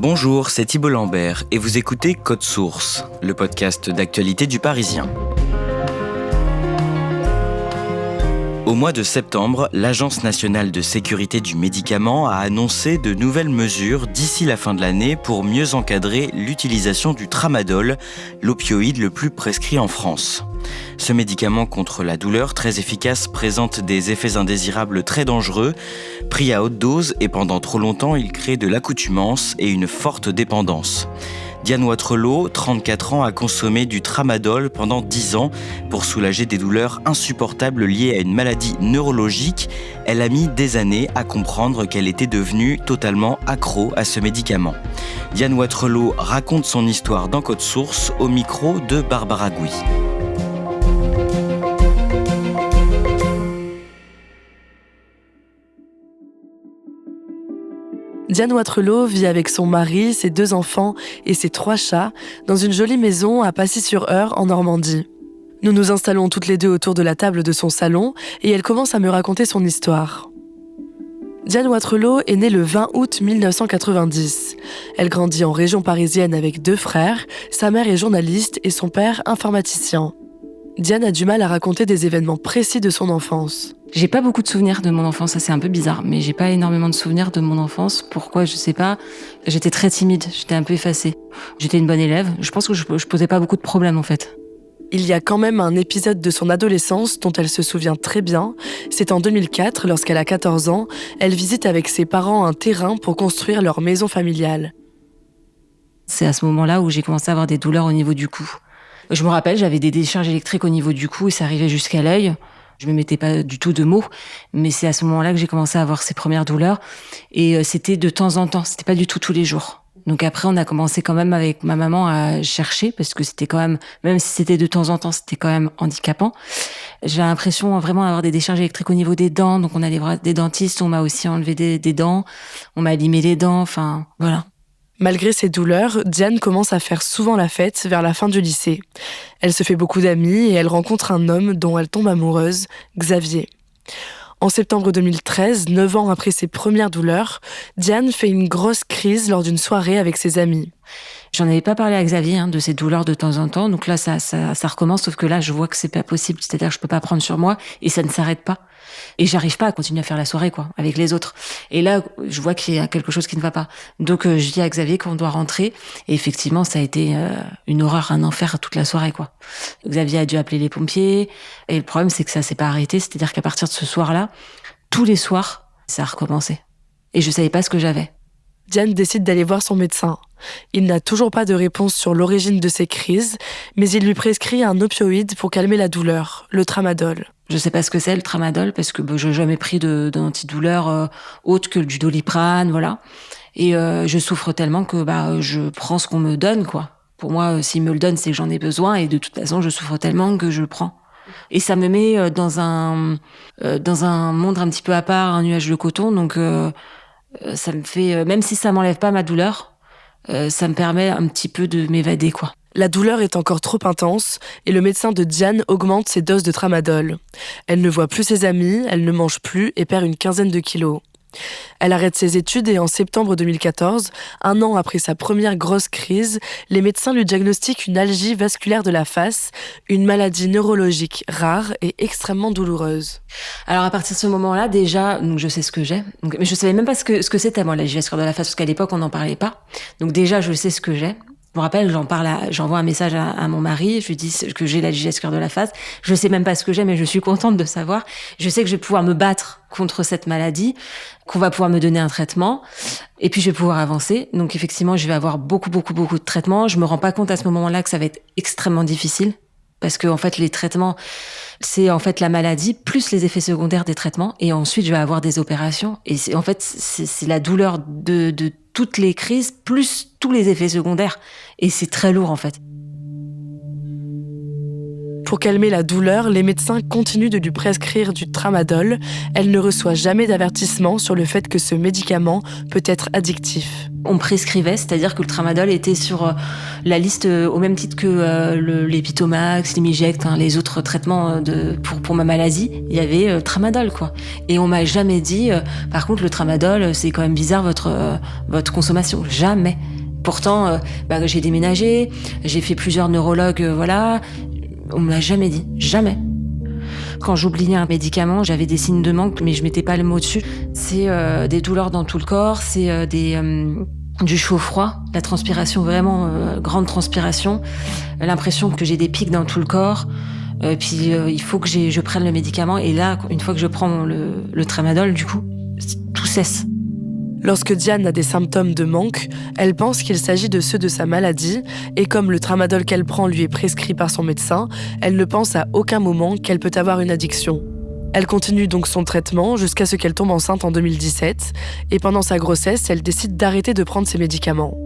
Bonjour, c'est Thibault Lambert et vous écoutez Code Source, le podcast d'actualité du Parisien. Au mois de septembre, l'Agence nationale de sécurité du médicament a annoncé de nouvelles mesures d'ici la fin de l'année pour mieux encadrer l'utilisation du tramadol, l'opioïde le plus prescrit en France. Ce médicament contre la douleur très efficace présente des effets indésirables très dangereux. Pris à haute dose et pendant trop longtemps, il crée de l'accoutumance et une forte dépendance. Diane Watrelot, 34 ans, a consommé du tramadol pendant 10 ans pour soulager des douleurs insupportables liées à une maladie neurologique. Elle a mis des années à comprendre qu'elle était devenue totalement accro à ce médicament. Diane Watrelot raconte son histoire dans Code Source au micro de Barbara Gouy. Diane Watrelot vit avec son mari, ses 2 enfants et ses 3 chats dans une jolie maison à Passy-sur-Eure en Normandie. Nous nous installons toutes les 2 autour de la table de son salon et elle commence à me raconter son histoire. Diane Watrelot est née le 20 août 1990. Elle grandit en région parisienne avec 2 frères, sa mère est journaliste et son père informaticien. Diane a du mal à raconter des événements précis de son enfance. J'ai pas beaucoup de souvenirs de mon enfance, ça c'est un peu bizarre, mais j'ai pas énormément de souvenirs de mon enfance. Pourquoi, je sais pas. J'étais très timide, j'étais un peu effacée. J'étais une bonne élève, je pense que je posais pas beaucoup de problèmes en fait. Il y a quand même un épisode de son adolescence dont elle se souvient très bien. C'est en 2004, lorsqu'elle a 14 ans, elle visite avec ses parents un terrain pour construire leur maison familiale. C'est à ce moment-là où j'ai commencé à avoir des douleurs au niveau du cou. Je me rappelle, j'avais des décharges électriques au niveau du cou et ça arrivait jusqu'à l'œil. Je me mettais pas du tout de mots, mais c'est à ce moment-là que j'ai commencé à avoir ces premières douleurs. Et c'était de temps en temps, c'était pas du tout tous les jours. Donc après, on a commencé quand même avec ma maman à chercher, parce que c'était quand même si c'était de temps en temps, c'était quand même handicapant. J'ai l'impression vraiment d'avoir des décharges électriques au niveau des dents, donc on allait voir des dentistes, on m'a aussi enlevé des dents, on m'a limé les dents, enfin voilà. Malgré ses douleurs, Diane commence à faire souvent la fête vers la fin du lycée. Elle se fait beaucoup d'amis et elle rencontre un homme dont elle tombe amoureuse, Xavier. En septembre 2013, 9 ans après ses premières douleurs, Diane fait une grosse crise lors d'une soirée avec ses amis. J'en avais pas parlé à Xavier de ces douleurs de temps en temps, donc là ça recommence, sauf que là je vois que c'est pas possible, c'est-à-dire que je peux pas prendre sur moi et ça ne s'arrête pas. Et j'arrive pas à continuer à faire la soirée avec les autres. Et là je vois qu'il y a quelque chose qui ne va pas. Donc je dis à Xavier qu'on doit rentrer et effectivement ça a été une horreur, un enfer toute la soirée Xavier a dû appeler les pompiers et le problème c'est que ça s'est pas arrêté, c'est-à-dire qu'à partir de ce soir-là, tous les soirs, ça a recommencé. Et je savais pas ce que j'avais. Diane décide d'aller voir son médecin. Il n'a toujours pas de réponse sur l'origine de ses crises, mais il lui prescrit un opioïde pour calmer la douleur, le tramadol. Je sais pas ce que c'est le tramadol parce que je n'ai jamais pris d'antidouleur autre que du Doliprane, voilà. Et je souffre tellement que je prends ce qu'on me donne Pour moi, s'il me le donne, c'est que j'en ai besoin et de toute façon, je souffre tellement que je le prends. Et ça me met dans un monde un petit peu à part, un nuage de coton, donc ça me fait, même si ça m'enlève pas ma douleur, ça me permet un petit peu de m'évader La douleur est encore trop intense et le médecin de Diane augmente ses doses de tramadol. Elle ne voit plus ses amis, elle ne mange plus et perd une 15aine de kilos. Elle arrête ses études et en septembre 2014, 1 an après sa première grosse crise, les médecins lui diagnostiquent une algie vasculaire de la face, une maladie neurologique rare et extrêmement douloureuse. Alors à partir de ce moment-là, déjà, donc je sais ce que j'ai. Mais je savais même pas ce que c'était moi l'algie vasculaire de la face parce qu'à l'époque on n'en parlait pas. Donc déjà je sais ce que j'ai. Je me rappelle, j'envoie un message à mon mari, je lui dis que j'ai l'algie vasculaire de la face. Je sais même pas ce que j'ai, mais je suis contente de savoir. Je sais que je vais pouvoir me battre contre cette maladie, qu'on va pouvoir me donner un traitement, et puis je vais pouvoir avancer. Donc effectivement, je vais avoir beaucoup de traitements. Je me rends pas compte à ce moment-là que ça va être extrêmement difficile, parce que en fait les traitements, c'est en fait la maladie plus les effets secondaires des traitements, et ensuite je vais avoir des opérations. Et c'est la douleur de toutes les crises plus tous les effets secondaires, et c'est très lourd en fait. Pour calmer la douleur, les médecins continuent de lui prescrire du tramadol. Elle ne reçoit jamais d'avertissement sur le fait que ce médicament peut être addictif. On prescrivait, c'est-à-dire que le tramadol était sur la liste au même titre que l'Epitomax, l'Imiject, les autres traitements pour ma maladie. Il y avait tramadol, quoi. Et on m'a jamais dit, par contre, le tramadol, c'est quand même bizarre votre consommation. Jamais. Pourtant, j'ai déménagé, j'ai fait plusieurs neurologues, voilà. On me l'a jamais dit, jamais. Quand j'oubliais un médicament, j'avais des signes de manque, mais je mettais pas le mot dessus. C'est des douleurs dans tout le corps, c'est du chaud-froid, la transpiration, vraiment grande transpiration, l'impression que j'ai des pics dans tout le corps. Puis il faut que je prenne le médicament. Et là, une fois que je prends le tramadol, du coup, tout cesse. Lorsque Diane a des symptômes de manque, elle pense qu'il s'agit de ceux de sa maladie et comme le tramadol qu'elle prend lui est prescrit par son médecin, elle ne pense à aucun moment qu'elle peut avoir une addiction. Elle continue donc son traitement jusqu'à ce qu'elle tombe enceinte en 2017 et pendant sa grossesse, elle décide d'arrêter de prendre ses médicaments.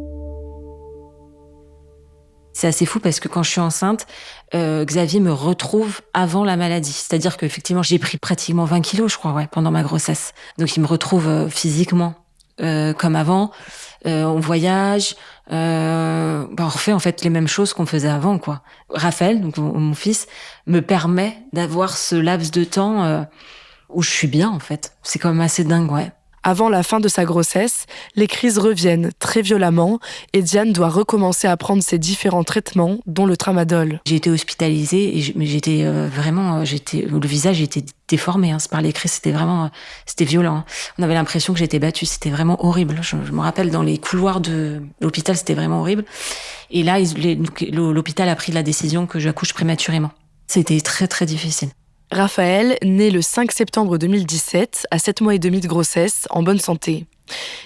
C'est assez fou parce que quand je suis enceinte, Xavier me retrouve avant la maladie. C'est-à-dire qu'effectivement, j'ai pris pratiquement 20 kilos, je crois, pendant ma grossesse. Donc il me retrouve physiquement comme avant, on voyage, on refait en fait les mêmes choses qu'on faisait avant, quoi. Raphaël, donc mon fils, me permet d'avoir ce laps de temps où je suis bien, en fait. C'est quand même assez dingue, ouais. Avant la fin de sa grossesse, les crises reviennent très violemment et Diane doit recommencer à prendre ses différents traitements, dont le tramadol. J'ai été hospitalisée, mais j'étais vraiment, le visage était déformé par les crises, c'était violent. Hein. On avait l'impression que j'étais battue, c'était vraiment horrible. Je me rappelle dans les couloirs de l'hôpital, c'était vraiment horrible. Et là, l'hôpital a pris la décision que j'accouche prématurément. C'était très très difficile. Raphaël, né le 5 septembre 2017, à 7 mois et demi de grossesse, en bonne santé.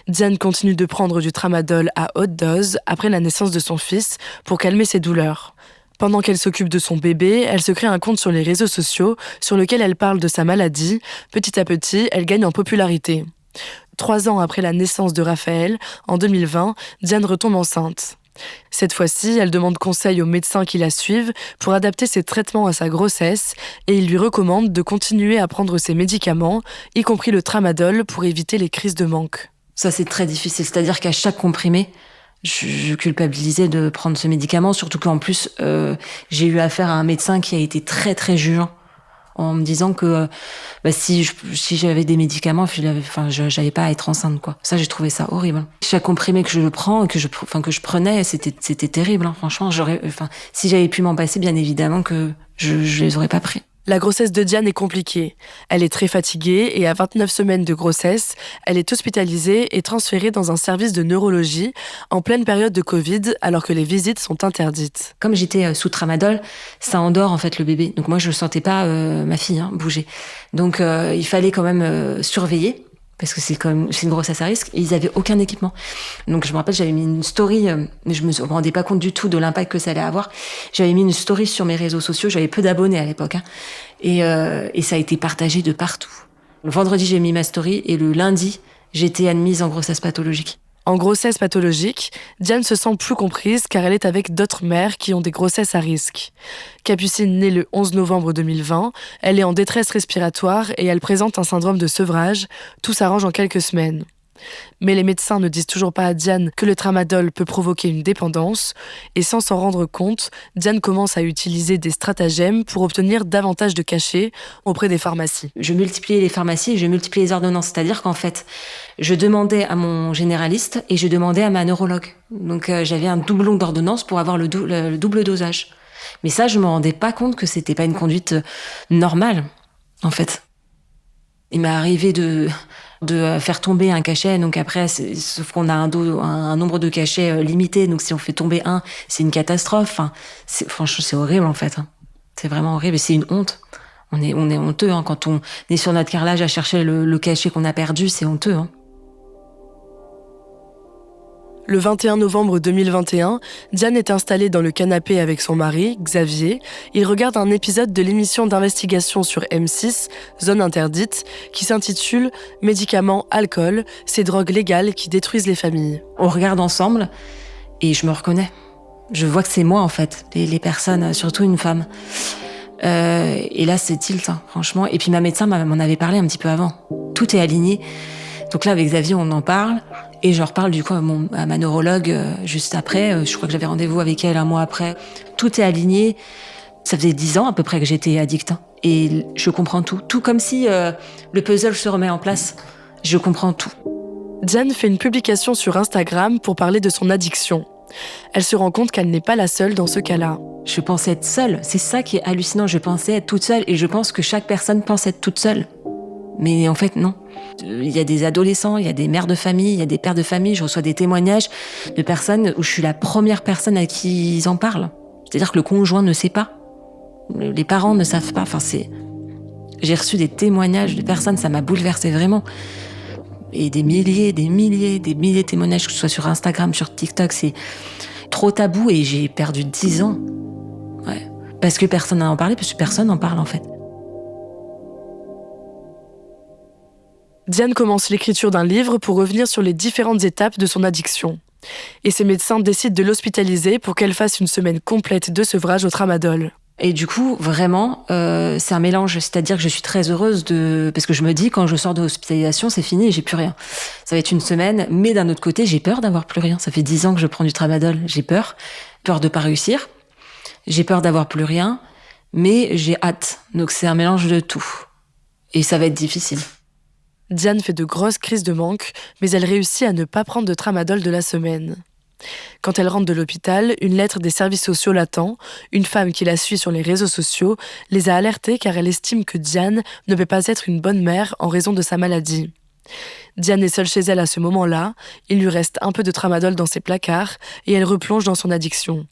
Diane continue de prendre du tramadol à haute dose après la naissance de son fils pour calmer ses douleurs. Pendant qu'elle s'occupe de son bébé, elle se crée un compte sur les réseaux sociaux sur lequel elle parle de sa maladie. Petit à petit, elle gagne en popularité. 3 ans après la naissance de Raphaël, en 2020, Diane retombe enceinte. Cette fois-ci, elle demande conseil aux médecins qui la suivent pour adapter ses traitements à sa grossesse et il lui recommande de continuer à prendre ses médicaments, y compris le tramadol, pour éviter les crises de manque. Ça, c'est très difficile. C'est-à-dire qu'à chaque comprimé, je culpabilisais de prendre ce médicament, surtout qu'en plus, j'ai eu affaire à un médecin qui a été très, très jugeant en me disant que si j'avais des médicaments, j'avais pas à être enceinte, quoi. Ça, j'ai trouvé ça horrible. Chaque comprimé que je prends, que je prenais, c'était terrible, hein. Franchement, si j'avais pu m'en passer, bien évidemment que je les aurais pas pris. La grossesse de Diane est compliquée. Elle est très fatiguée et à 29 semaines de grossesse, elle est hospitalisée et transférée dans un service de neurologie en pleine période de Covid alors que les visites sont interdites. Comme j'étais sous tramadol, ça endort en fait le bébé. Donc moi je ne sentais pas ma fille bouger. Donc il fallait quand même surveiller. Parce que c'est une grossesse à risque, et ils avaient aucun équipement. Donc je me rappelle, j'avais mis une story, mais je me rendais pas compte du tout de l'impact que ça allait avoir. J'avais mis une story sur mes réseaux sociaux, j'avais peu d'abonnés à l'époque, et ça a été partagé de partout. Le vendredi, j'ai mis ma story, et le lundi, j'étais admise en grossesse pathologique. En grossesse pathologique, Diane se sent plus comprise car elle est avec d'autres mères qui ont des grossesses à risque. Capucine naît le 11 novembre 2020, elle est en détresse respiratoire et elle présente un syndrome de sevrage. Tout s'arrange en quelques semaines. Mais les médecins ne disent toujours pas à Diane que le tramadol peut provoquer une dépendance et sans s'en rendre compte, Diane commence à utiliser des stratagèmes pour obtenir davantage de cachets auprès des pharmacies. Je multipliais les pharmacies et je multipliais les ordonnances, c'est-à-dire qu'en fait, je demandais à mon généraliste et je demandais à ma neurologue. Donc j'avais un doublon d'ordonnance pour avoir le double dosage. Mais ça, je me rendais pas compte que c'était pas une conduite normale, en fait. Il m'est arrivé de faire tomber un cachet, donc après, sauf qu'on a un nombre de cachets limité, donc si on fait tomber un, c'est une catastrophe. Franchement, c'est horrible en fait. C'est vraiment horrible et c'est une honte. On est honteux quand on est sur notre carrelage à chercher le cachet qu'on a perdu, c'est honteux. Le 21 novembre 2021, Diane est installée dans le canapé avec son mari, Xavier. Ils regardent un épisode de l'émission d'investigation sur M6, Zone interdite, qui s'intitule « Médicaments, alcool, ces drogues légales qui détruisent les familles ». On regarde ensemble et je me reconnais. Je vois que c'est moi en fait, les personnes, surtout une femme. Et là c'est tilt, franchement. Et puis ma médecin m'en avait parlé un petit peu avant. Tout est aligné. Donc là, avec Xavier, on en parle. Et je reparle du coup à ma neurologue juste après. Je crois que j'avais rendez-vous avec elle un mois après. Tout est aligné. Ça faisait 10 ans à peu près que j'étais addict. Et je comprends tout. Tout comme si le puzzle se remet en place. Je comprends tout. Diane fait une publication sur Instagram pour parler de son addiction. Elle se rend compte qu'elle n'est pas la seule dans ce cas-là. Je pensais être seule. C'est ça qui est hallucinant. Je pensais être toute seule. Et je pense que chaque personne pense être toute seule. Mais en fait, non. Il y a des adolescents, il y a des mères de famille, il y a des pères de famille. Je reçois des témoignages de personnes où je suis la première personne à qui ils en parlent. C'est-à-dire que le conjoint ne sait pas. Les parents ne savent pas. J'ai reçu des témoignages de personnes, ça m'a bouleversée vraiment. Et des milliers de témoignages, que ce soit sur Instagram, sur TikTok, c'est trop tabou et j'ai perdu 10 ans. Ouais. Parce que personne n'a en parlé, parce que personne n'en parle en fait. Diane commence l'écriture d'un livre pour revenir sur les différentes étapes de son addiction. Et ses médecins décident de l'hospitaliser pour qu'elle fasse une semaine complète de sevrage au tramadol. Et du coup, vraiment, c'est un mélange. C'est-à-dire que je suis très heureuse parce que je me dis, quand je sors de l'hospitalisation, c'est fini et j'ai plus rien. Ça va être une semaine, mais d'un autre côté, j'ai peur d'avoir plus rien. Ça fait 10 ans que je prends du tramadol. J'ai peur de pas réussir. J'ai peur d'avoir plus rien, mais j'ai hâte. Donc c'est un mélange de tout. Et ça va être difficile. Diane fait de grosses crises de manque, mais elle réussit à ne pas prendre de tramadol de la semaine. Quand elle rentre de l'hôpital, une lettre des services sociaux l'attend. Une femme qui la suit sur les réseaux sociaux les a alertés car elle estime que Diane ne peut pas être une bonne mère en raison de sa maladie. Diane est seule chez elle à ce moment-là, il lui reste un peu de tramadol dans ses placards et elle replonge dans son addiction.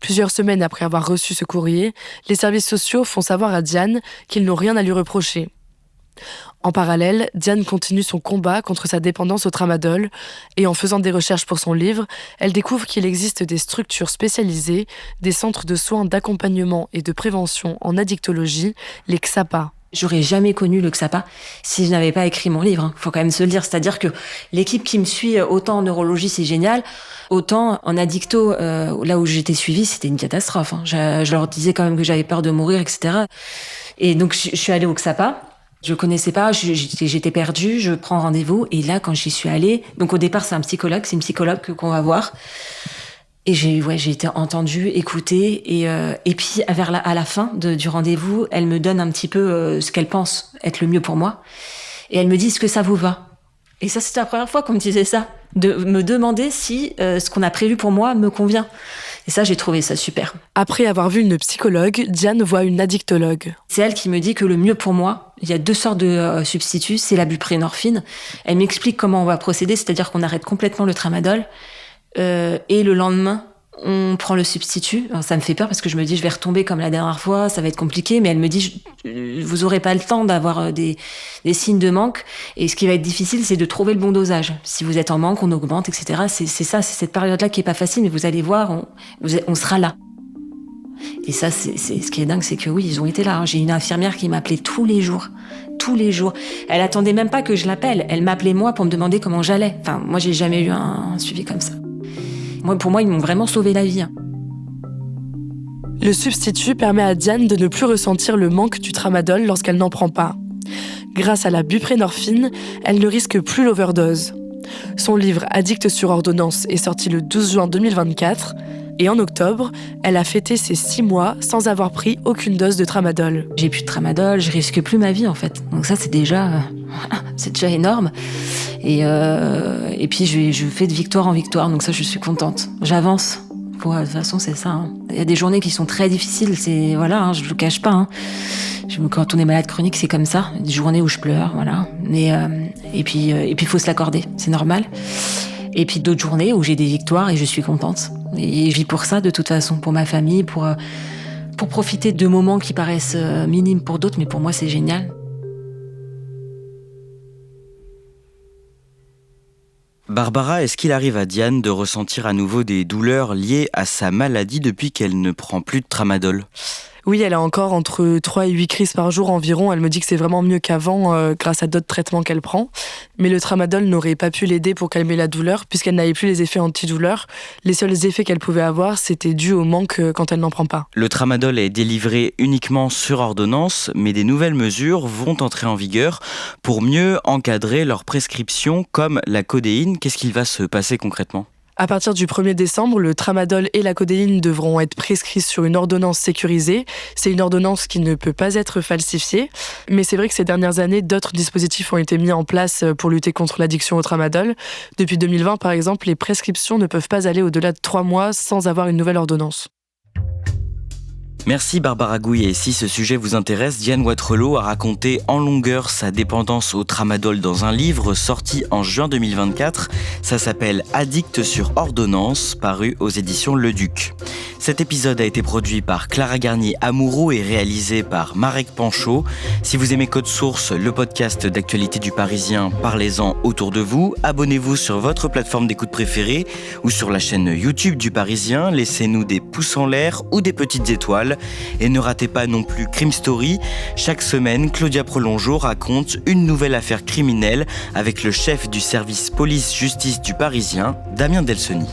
Plusieurs semaines après avoir reçu ce courrier, les services sociaux font savoir à Diane qu'ils n'ont rien à lui reprocher. En parallèle, Diane continue son combat contre sa dépendance au tramadol et en faisant des recherches pour son livre, elle découvre qu'il existe des structures spécialisées, des centres de soins d'accompagnement et de prévention en addictologie, les XAPA. J'aurais jamais connu le XAPA si je n'avais pas écrit mon livre. Faut quand même se le dire. C'est-à-dire que l'équipe qui me suit, autant en neurologie, c'est génial, autant en addicto, là où j'étais suivie, c'était une catastrophe. Je leur disais quand même que j'avais peur de mourir, etc. Et donc, je suis allée au XAPA. Je connaissais pas, j'étais perdue, je prends rendez-vous. Et là, quand j'y suis allée, donc au départ, c'est une psychologue qu'on va voir. Et j'ai été entendue, écoutée. Et puis, à la fin du rendez-vous, elle me donne un petit peu ce qu'elle pense être le mieux pour moi. Et elle me dit, est-ce que ça vous va? Et ça, c'était la première fois qu'on me disait ça. De me demander si ce qu'on a prévu pour moi me convient. Et ça, j'ai trouvé ça super. Après avoir vu une psychologue, Diane voit une addictologue. C'est elle qui me dit que le mieux pour moi, il y a 2 sortes de substituts, c'est la buprenorphine. Elle m'explique comment on va procéder, c'est-à-dire qu'on arrête complètement le tramadol et le lendemain, on prend le substitut. Alors, ça me fait peur parce que je me dis je vais retomber comme la dernière fois, ça va être compliqué, mais elle me dit vous aurez pas le temps d'avoir des signes de manque et ce qui va être difficile, c'est de trouver le bon dosage. Si vous êtes en manque, on augmente, etc. C'est cette période-là qui est pas facile, mais vous allez voir, on sera là. Et ça, c'est ce qui est dingue, c'est que oui, ils ont été là. J'ai une infirmière qui m'appelait tous les jours. Elle attendait même pas que je l'appelle. Elle m'appelait moi pour me demander comment j'allais. Enfin, moi, j'ai jamais eu un suivi comme ça. Pour moi, ils m'ont vraiment sauvé la vie. Le substitut permet à Diane de ne plus ressentir le manque du tramadol lorsqu'elle n'en prend pas. Grâce à la buprenorphine, elle ne risque plus l'overdose. Son livre Addict sur ordonnance est sorti le 12 juin 2024 et en octobre, elle a fêté ses 6 mois sans avoir pris aucune dose de tramadol. J'ai plus de tramadol, je risque plus ma vie en fait. Donc ça, c'est déjà énorme. Et puis je fais de victoire en victoire, donc ça, je suis contente. J'avance. De toute façon, c'est ça. Il y a des journées qui sont très difficiles, je le cache pas. Quand on est malade chronique, c'est comme ça. Des journées où je pleure, voilà. Et puis il faut se l'accorder, c'est normal. Et puis d'autres journées où j'ai des victoires et je suis contente. Et je vis pour ça, de toute façon, pour ma famille, pour profiter de moments qui paraissent minimes pour d'autres, mais pour moi, c'est génial. Barbara, est-ce qu'il arrive à Diane de ressentir à nouveau des douleurs liées à sa maladie depuis qu'elle ne prend plus de tramadol ? Oui, elle a encore entre 3 et 8 crises par jour environ. Elle me dit que c'est vraiment mieux qu'avant grâce à d'autres traitements qu'elle prend. Mais le tramadol n'aurait pas pu l'aider pour calmer la douleur puisqu'elle n'avait plus les effets antidouleurs. Les seuls effets qu'elle pouvait avoir, c'était dû au manque quand elle n'en prend pas. Le tramadol est délivré uniquement sur ordonnance, mais des nouvelles mesures vont entrer en vigueur pour mieux encadrer leurs prescriptions comme la codéine. Qu'est-ce qu'il va se passer concrètement ? À partir du 1er décembre, le tramadol et la codéine devront être prescrits sur une ordonnance sécurisée. C'est une ordonnance qui ne peut pas être falsifiée. Mais c'est vrai que ces dernières années, d'autres dispositifs ont été mis en place pour lutter contre l'addiction au tramadol. Depuis 2020, par exemple, les prescriptions ne peuvent pas aller au-delà de 3 mois sans avoir une nouvelle ordonnance. Merci Barbara Gouy, et si ce sujet vous intéresse, Diane Watrelot a raconté en longueur sa dépendance au tramadol dans un livre sorti en juin 2024. Ça s'appelle « Addict sur ordonnance », paru aux éditions Le Duc. Cet épisode a été produit par Clara Garnier-Amouroux et réalisé par Marek Panchaud. Si vous aimez Code Source, le podcast d'actualité du Parisien, parlez-en autour de vous. Abonnez-vous sur votre plateforme d'écoute préférée ou sur la chaîne YouTube du Parisien. Laissez-nous des pouces en l'air ou des petites étoiles. Et ne ratez pas non plus Crime Story. Chaque semaine, Claudia Prolongeau raconte une nouvelle affaire criminelle avec le chef du service police-justice du Parisien, Damien Delseny.